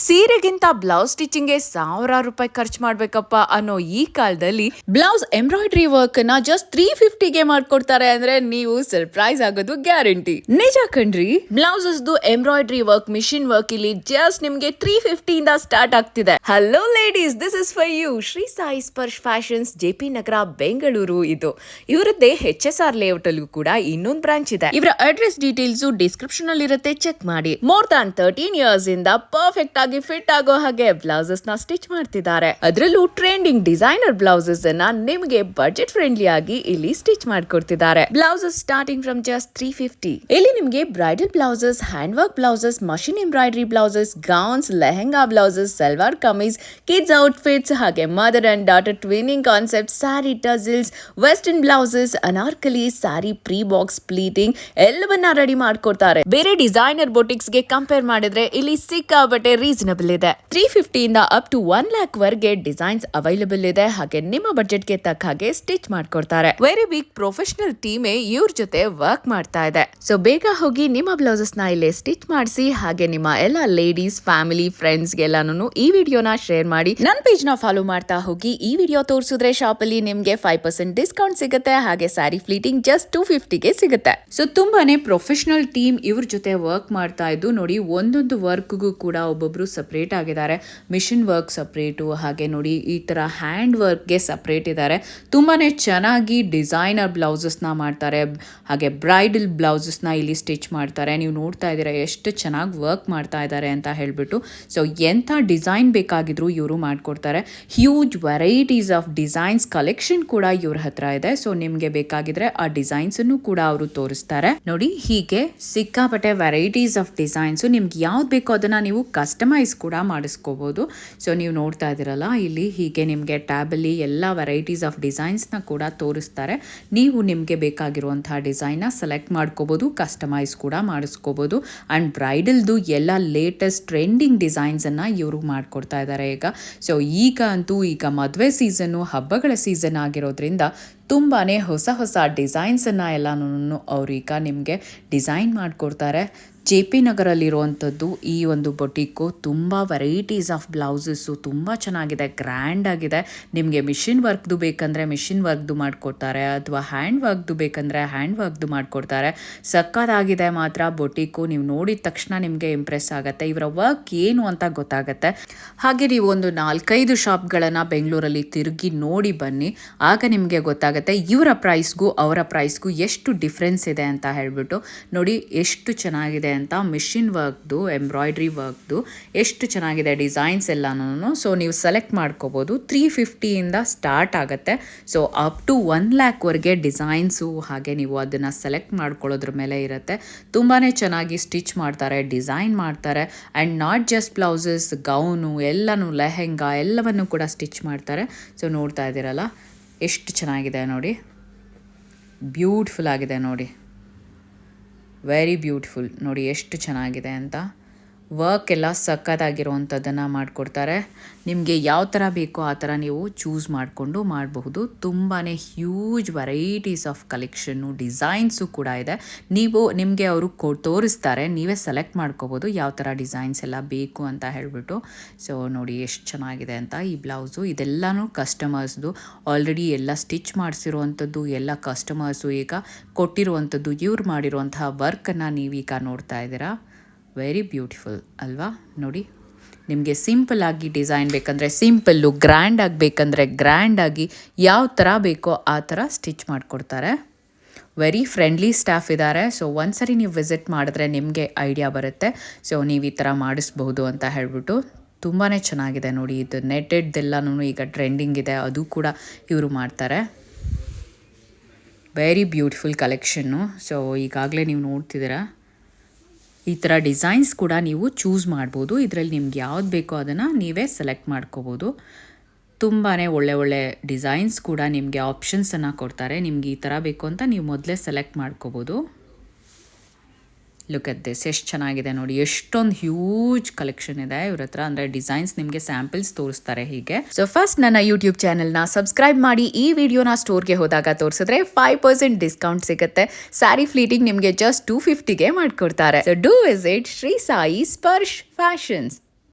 ಸೀರೆಗಿಂತ blouse ಸ್ಟಿಚಿಂಗ್ಗೆ ಸಾವಿರಾರು ರೂಪಾಯಿ ಖರ್ಚು ಮಾಡ್ಬೇಕಪ್ಪ ಅನ್ನೋ ಈ ಕಾಲದಲ್ಲಿ ಬ್ಲೌಸ್ ಎಂಬ್ರಾಯ್ಡ್ರಿ ವರ್ಕ್ ನ ಜಸ್ಟ್ 350ಗೆ ಮಾಡ್ಕೊಡ್ತಾರೆ ಅಂದ್ರೆ ನೀವು ಸರ್ಪ್ರೈಸ್ ಆಗೋದು ಗ್ಯಾರಂಟಿ. ನಿಜ ಕಣ್ರಿ, blouses embroidery work, machine work ಇಲ್ಲಿ ಜಸ್ಟ್ ನಿಮ್ಗೆ 350 ಇಂದ ಸ್ಟಾರ್ಟ್ ಆಗ್ತಿದೆ. Hello ladies, this is for you. Shri Sai Sparsh fashions, JP Nagar, Bengaluru. ಇದು ಇವರದ್ದೇ HSR ಲೇಔಟ್ ಅಲ್ಲೂ ಕೂಡ ಇನ್ನೊಂದು ಬ್ರಾಂಚ್ ಇದೆ. ಇವರ ಅಡ್ರೆಸ್ ಡೀಟೇಲ್ಸ್ ಡಿಸ್ಕ್ರಿಪ್ಷನ್ ಅಲ್ಲಿ ಇರುತ್ತೆ, ಚೆಕ್ ಮಾಡಿ. ಮೋರ್ ದಾನ್ 13 ಇಯರ್ಸ್ ಇಂದ ಪರ್ಫೆಕ್ಟ್ ಆಗಿ ಫಿಟ್ ಆಗೋ ಹಾಗೆ ಬ್ಲೌಸಸ್ ನ ಸ್ಟಿಚ್ ಮಾಡ್ತಿದ್ದಾರೆ. ಅದರಲ್ಲೂ ಟ್ರೆಂಡಿಂಗ್ ಡಿಸೈನರ್ ಬ್ಲೌಸಸ್ ಅನ್ನ ನಿಮಗೆ ಬಜೆಟ್ ಫ್ರೆಂಡ್ಲಿ ಆಗಿ ಇಲ್ಲಿ ಸ್ಟಿಚ್ ಮಾಡ್ಕೊಡ್ತಿದ್ದಾರೆ. Blouses starting from just 350. ಇಲ್ಲಿ ನಿಮಗೆ bridal blouses, hand work blouses, machine embroidery blouses, gowns, lehenga blouses, salwar kameez, kids outfits, ಹಾಗೆ mother and daughter twinning concept, sari tassels, western blouses, anarkali, sari pre box pleating ಎಲ್ಲವನ್ನ ready ಮಾಡ್ಕೊಡ್ತಾರೆ. ಬೇರೆ designer ಬೊಟಿಕ್ಸ್ ಗೆ ಕಂಪೇರ್ ಮಾಡಿದ್ರೆ ಇಲ್ಲಿ ಸಿಕ್ಕಾಬಟ್ಟೆ ರೀಸನಬಲ್ ಇದೆ. 350 ಇಂದ ಅಪ್ ಟು 1 lakh ವರೆಗೆ ಡಿಸೈನ್ಸ್ ಅವೈಲೇಬಲ್ ಇದೆ. ಹಾಗೆ ನಿಮ್ಮ ಬಜೆಟ್ ಗೆ ತಕ್ಕ ಹಾಗೆ ಸ್ಟಿಚ್ ಮಾಡ್ಕೊಡ್ತಾರೆ. ವೆರಿ ಬಿಗ್ ಪ್ರೊಫೆಷನಲ್ ಟೀಮೇ ಇವ್ರ ಜೊತೆ ವರ್ಕ್ ಮಾಡ್ತಾ ಇದೆ. ಸೊ ಬೇಗ ಹೋಗಿ ನಿಮ್ಮ ಬ್ಲೌಸಸ್ ನ ಇಲ್ಲೇ ಸ್ಟಿಚ್ ಮಾಡಿಸಿ. ಹಾಗೆ ನಿಮ್ಮ ಎಲ್ಲ ಲೇಡೀಸ್, ಫ್ಯಾಮಿಲಿ, ಫ್ರೆಂಡ್ಸ್ ಗೆಲ್ಲಾನು ಈ ವಿಡಿಯೋನ ಶೇರ್ ಮಾಡಿ. ನನ್ನ ಪೇಜ್ ನ ಫಾಲೋ ಮಾಡ್ತಾ ಹೋಗಿ. ಈ ವಿಡಿಯೋ ತೋರಿಸಿದ್ರೆ ಶಾಪ್ ಅಲ್ಲಿ ನಿಮ್ಗೆ 5% ಡಿಸ್ಕೌಂಟ್ ಸಿಗುತ್ತೆ. ಹಾಗೆ ಸ್ಯಾರಿ ಫ್ಲೀಟಿಂಗ್ ಜಸ್ಟ್ 250ಗೆ ಸಿಗುತ್ತೆ. ಸೊ ತುಂಬಾನೇ ಪ್ರೊಫೆಷನಲ್ ಟೀಮ್ ಇವ್ರ ಜೊತೆ ವರ್ಕ್ ಮಾಡ್ತಾ ಇದ್ದು ನೋಡಿ. ಒಂದೊಂದು ವರ್ಕ್ಗೂ ಕೂಡ ಒಬ್ಬೊಬ್ರು ಸಪ್ರೇಟ್ ಆಗಿದ್ದಾರೆ. ಮಿಷಿನ್ ವರ್ಕ್ ಸಪ್ರೇಟು, ಹಾಗೆ ನೋಡಿ ಈ ತರ ಹ್ಯಾಂಡ್ ವರ್ಕ್ಗೆ ಸಪ್ರೇಟ್ ಇದ್ದಾರೆ. ತುಂಬಾನೇ ಚೆನ್ನಾಗಿ ಡಿಸೈನರ್ ಬ್ಲೌಸಸ್ನ ಮಾಡ್ತಾರೆ. ಹಾಗೆ ಬ್ರೈಡಲ್ ಬ್ಲೌಸಸ್ನ ಇಲ್ಲಿ ಸ್ಟಿಚ್ ಮಾಡ್ತಾರೆ. ನೀವು ನೋಡ್ತಾ ಇದ್ದೀರಾ ಎಷ್ಟು ಚೆನ್ನಾಗಿ ವರ್ಕ್ ಮಾಡ್ತಾ ಇದ್ದಾರೆ ಅಂತ ಹೇಳ್ಬಿಟ್ಟು. ಸೊ ಎಂಥ ಡಿಸೈನ್ ಬೇಕಾಗಿದ್ರು ಇವರು ಮಾಡ್ಕೊಡ್ತಾರೆ. Huge varieties of designs collection ಕೂಡ ಇವ್ರ ಹತ್ರ ಇದೆ. ಸೊ ನಿಮ್ಗೆ ಬೇಕಾಗಿದ್ರೆ ಆ ಡಿಸೈನ್ಸ್ ಅನ್ನು ಕೂಡ ಅವರು ತೋರಿಸ್ತಾರೆ. ನೋಡಿ, ಹೀಗೆ ಸಿಕ್ಕಾಪಟ್ಟೆ ವೆರೈಟೀಸ್ ಆಫ್ ಡಿಸೈನ್ಸ್. ನಿಮ್ಗೆ ಯಾವ್ದು ಬೇಕೋ ಅದನ್ನ ನೀವು ಕಸ್ಟಮೈಸ್ ಕೂಡ ಮಾಡಿಸ್ಕೋಬಹುದು. ಸೊ ನೀವು ನೋಡ್ತಾ ಇದ್ದೀರಲ್ಲ, ಇಲ್ಲಿ ಹೀಗೆ ನಿಮಗೆ ಟ್ಯಾಬಲ್ಲಿ ಎಲ್ಲ ವೆರೈಟೀಸ್ ಆಫ್ ಡಿಸೈನ್ಸ್ನ ಕೂಡ ತೋರಿಸ್ತಾರೆ. ನೀವು ನಿಮಗೆ ಬೇಕಾಗಿರುವಂತಹ ಡಿಸೈನ್ನ ಸೆಲೆಕ್ಟ್ ಮಾಡ್ಕೋಬಹುದು, ಕಸ್ಟಮೈಸ್ ಕೂಡ ಮಾಡಿಸ್ಕೋಬಹುದು. ಆ್ಯಂಡ್ ಬ್ರೈಡಲ್ದು ಎಲ್ಲ ಲೇಟೆಸ್ಟ್ ಟ್ರೆಂಡಿಂಗ್ ಡಿಸೈನ್ಸನ್ನು ಇವರು ಮಾಡಿಕೊಡ್ತಾ ಇದ್ದಾರೆ ಈಗ. ಸೊ ಈಗ ಮದುವೆ ಸೀಸನ್ನು, ಹಬ್ಬಗಳ ಸೀಸನ್ ಆಗಿರೋದ್ರಿಂದ ತುಂಬಾ ಹೊಸ ಹೊಸ ಡಿಸೈನ್ಸನ್ನು ಎಲ್ಲನೂ ಅವರು ಈಗ ನಿಮಗೆ ಡಿಸೈನ್ ಮಾಡಿಕೊಡ್ತಾರೆ. JP ನಗರಲ್ಲಿರುವಂಥದ್ದು ಈ ಒಂದು ಬೊಟಿಕ್ಕು. ತುಂಬ ವೆರೈಟೀಸ್ ಆಫ್ ಬ್ಲೌಸಸ್ಸು ತುಂಬ ಚೆನ್ನಾಗಿದೆ, ಗ್ರ್ಯಾಂಡ್ ಆಗಿದೆ. ನಿಮಗೆ ಮಿಷಿನ್ ವರ್ಕ್ದು ಬೇಕಂದರೆ ಮಿಷಿನ್ ವರ್ಕ್ದು ಮಾಡಿಕೊಡ್ತಾರೆ, ಅಥವಾ ಹ್ಯಾಂಡ್ ವರ್ಕ್ದು ಬೇಕಂದರೆ ಹ್ಯಾಂಡ್ ವರ್ಕ್ದು ಮಾಡಿಕೊಡ್ತಾರೆ. ಸಕ್ಕತ್ತಾಗಿದೆ ಮಾತ್ರ ಬೊಟಿಕ್ಕು. ನೀವು ನೋಡಿದ ತಕ್ಷಣ ನಿಮಗೆ ಇಂಪ್ರೆಸ್ ಆಗುತ್ತೆ, ಇವರ ವರ್ಕ್ ಏನು ಅಂತ ಗೊತ್ತಾಗುತ್ತೆ. ಹಾಗೆ ನೀವು ಒಂದು 4-5 ಶಾಪ್ಗಳನ್ನು ಬೆಂಗಳೂರಲ್ಲಿ ತಿರುಗಿ ನೋಡಿ ಬನ್ನಿ, ಆಗ ನಿಮಗೆ ಗೊತ್ತಾಗುತ್ತೆ ಇವರ ಪ್ರೈಸ್ಗೂ ಅವರ ಪ್ರೈಸ್ಗೂ ಎಷ್ಟು ಡಿಫ್ರೆನ್ಸ್ ಇದೆ ಅಂತ ಹೇಳ್ಬಿಟ್ಟು. ನೋಡಿ ಎಷ್ಟು ಚೆನ್ನಾಗಿದೆ ಅಂತ. ಮಿಷಿನ್ ವರ್ಕ್ದು, ಎಂಬ್ರಾಯ್ಡ್ರಿ ವರ್ಕ್ದು ಎಷ್ಟು ಚೆನ್ನಾಗಿದೆ ಡಿಸೈನ್ಸ್ ಎಲ್ಲಾನು. ಸೊ ನೀವು ಸೆಲೆಕ್ಟ್ ಮಾಡ್ಕೋಬೋದು. 350 ಇಂದ ಸ್ಟಾರ್ಟ್ ಆಗುತ್ತೆ. ಸೊ ಅಪ್ ಟು 1 lakh ವರೆಗೆ ಡಿಸೈನ್ಸು. ಹಾಗೆ ನೀವು ಅದನ್ನು ಸೆಲೆಕ್ಟ್ ಮಾಡ್ಕೊಳ್ಳೋದ್ರ ಮೇಲೆ ಇರುತ್ತೆ. ತುಂಬಾ ಚೆನ್ನಾಗಿ ಸ್ಟಿಚ್ ಮಾಡ್ತಾರೆ, ಡಿಸೈನ್ ಮಾಡ್ತಾರೆ. And not just blouses, gown ಎಲ್ಲನೂ, ಲೆಹೆಂಗಾ ಎಲ್ಲವನ್ನು ಕೂಡ ಸ್ಟಿಚ್ ಮಾಡ್ತಾರೆ. ಸೊ ನೋಡ್ತಾ ಇದ್ದೀರಲ್ಲ ಎಷ್ಟು ಚೆನ್ನಾಗಿದೆ ನೋಡಿ, ಬ್ಯೂಟಿಫುಲ್ ಆಗಿದೆ ನೋಡಿ, ವೆರಿ ಬ್ಯೂಟಿಫುಲ್. ನೋಡಿ ಎಷ್ಟು ಚೆನ್ನಾಗಿದೆ ಅಂತ. ವರ್ಕ್ ಎಲ್ಲ ಸಕ್ಕತ್ತಾಗಿರುವಂಥದ್ದನ್ನು ಮಾಡಿಕೊಡ್ತಾರೆ. ನಿಮಗೆ ಯಾವ ಥರ ಬೇಕೋ ಆ ಥರ ನೀವು ಚೂಸ್ ಮಾಡಿಕೊಂಡು ಮಾಡಬಹುದು. ತುಂಬಾ huge varieties of collection, designs ಕೂಡ ಇದೆ. ನಿಮಗೆ ಅವರು ತೋರಿಸ್ತಾರೆ, ನೀವೇ ಸೆಲೆಕ್ಟ್ ಮಾಡ್ಕೋಬೋದು ಯಾವ ಥರ ಡಿಸೈನ್ಸ್ ಎಲ್ಲ ಬೇಕು ಅಂತ ಹೇಳಿಬಿಟ್ಟು. ಸೊ ನೋಡಿ ಎಷ್ಟು ಚೆನ್ನಾಗಿದೆ ಅಂತ ಈ ಬ್ಲೌಸು. ಇದೆಲ್ಲನೂ ಕಸ್ಟಮರ್ಸ್ದು, ಆಲ್ರೆಡಿ ಎಲ್ಲ ಸ್ಟಿಚ್ ಮಾಡಿಸಿರುವಂಥದ್ದು ಎಲ್ಲ ಕಸ್ಟಮರ್ಸು ಈಗ ಕೊಟ್ಟಿರುವಂಥದ್ದು. ಇವ್ರು ಮಾಡಿರುವಂತಹ ವರ್ಕನ್ನು ನೀವೀಗ ನೋಡ್ತಾ ಇದ್ದೀರಾ. ವೆರಿ ಬ್ಯೂಟಿಫುಲ್ ಅಲ್ವಾ? ನೋಡಿ, ನಿಮಗೆ ಸಿಂಪಲ್ ಆಗಿ ಡಿಸೈನ್ ಬೇಕಂದರೆ ಸಿಂಪಲ್ಲು, ಗ್ರ್ಯಾಂಡ್ ಆಗಬೇಕಂದ್ರೆ ಗ್ರ್ಯಾಂಡಾಗಿ, ಯಾವ ಥರ ಬೇಕೋ ಆ ಥರ ಸ್ಟಿಚ್ ಮಾಡಿಕೊಡ್ತಾರೆ. ವೆರಿ ಫ್ರೆಂಡ್ಲಿ ಸ್ಟಾಫ್ ಇದ್ದಾರೆ. ಸೊ ಒಂದ್ಸರಿ ನೀವು ವಿಸಿಟ್ ಮಾಡಿದ್ರೆ ನಿಮಗೆ ಐಡಿಯಾ ಬರುತ್ತೆ. ಸೊ ನೀವು ಈ ಥರ ಮಾಡಿಸ್ಬಹುದು ಅಂತ ಹೇಳ್ಬಿಟ್ಟು. ತುಂಬಾ ಚೆನ್ನಾಗಿದೆ ನೋಡಿ. ಇದು ನೆಟ್ಟೆಡ್ದೆಲ್ಲನೂ ಈಗ ಟ್ರೆಂಡಿಂಗ್ ಇದೆ, ಅದು ಕೂಡ ಇವರು ಮಾಡ್ತಾರೆ. Very beautiful collection. ಸೊ ಈಗಾಗಲೇ ನೀವು ನೋಡ್ತಿದ್ದೀರಾ, ಈ ಥರ ಡಿಸೈನ್ಸ್ ಕೂಡ ನೀವು ಚೂಸ್ ಮಾಡ್ಬೋದು. ಇದರಲ್ಲಿ ನಿಮ್ಗೆ ಯಾವ್ದು ಬೇಕೋ ಅದನ್ನು ನೀವೇ ಸೆಲೆಕ್ಟ್ ಮಾಡ್ಕೋಬೋದು. ತುಂಬಾ ಒಳ್ಳೆ ಡಿಸೈನ್ಸ್ ಕೂಡ ನಿಮಗೆ ಆಪ್ಷನ್ಸನ್ನು ಕೊಡ್ತಾರೆ. ನಿಮ್ಗೆ ಈ ಥರ ಬೇಕು ಅಂತ ನೀವು ಮೊದಲೇ ಸೆಲೆಕ್ಟ್ ಮಾಡ್ಕೋಬೋದು. ಲುಕ್ ಅಟ್ ದಿಸ್, ಎಷ್ಟು ಚೆನ್ನಾಗಿದೆ ನೋಡಿ. ಎಷ್ಟೊಂದು ಹ್ಯೂಜ್ ಕಲೆಕ್ಷನ್ ಇದೆ ಇವ್ರ ಹತ್ರ. ಅಂದರೆ ಡಿಸೈನ್ಸ್ ನಿಮಗೆ ಸ್ಯಾಂಪಲ್ಸ್ ತೋರಿಸ್ತಾರೆ ಹೀಗೆ. ಸೊ ಫಸ್ಟ್ ನನ್ನ ಯೂಟ್ಯೂಬ್ ಚಾನಲ್ನ ಸಬ್ಸ್ಕ್ರೈಬ್ ಮಾಡಿ. ಈ ವಿಡಿಯೋನ ಸ್ಟೋರ್ಗೆ ಹೋದಾಗ ತೋರಿಸಿದ್ರೆ 5% ಡಿಸ್ಕೌಂಟ್ ಸಿಗುತ್ತೆ. ಸ್ಯಾರಿ ಫ್ಲೀಟಿಂಗ್ ನಿಮಗೆ ಜಸ್ಟ್ 250ಗೆ ಮಾಡಿಕೊಡ್ತಾರೆ. So do visit Shri Sai Sparsh fashions.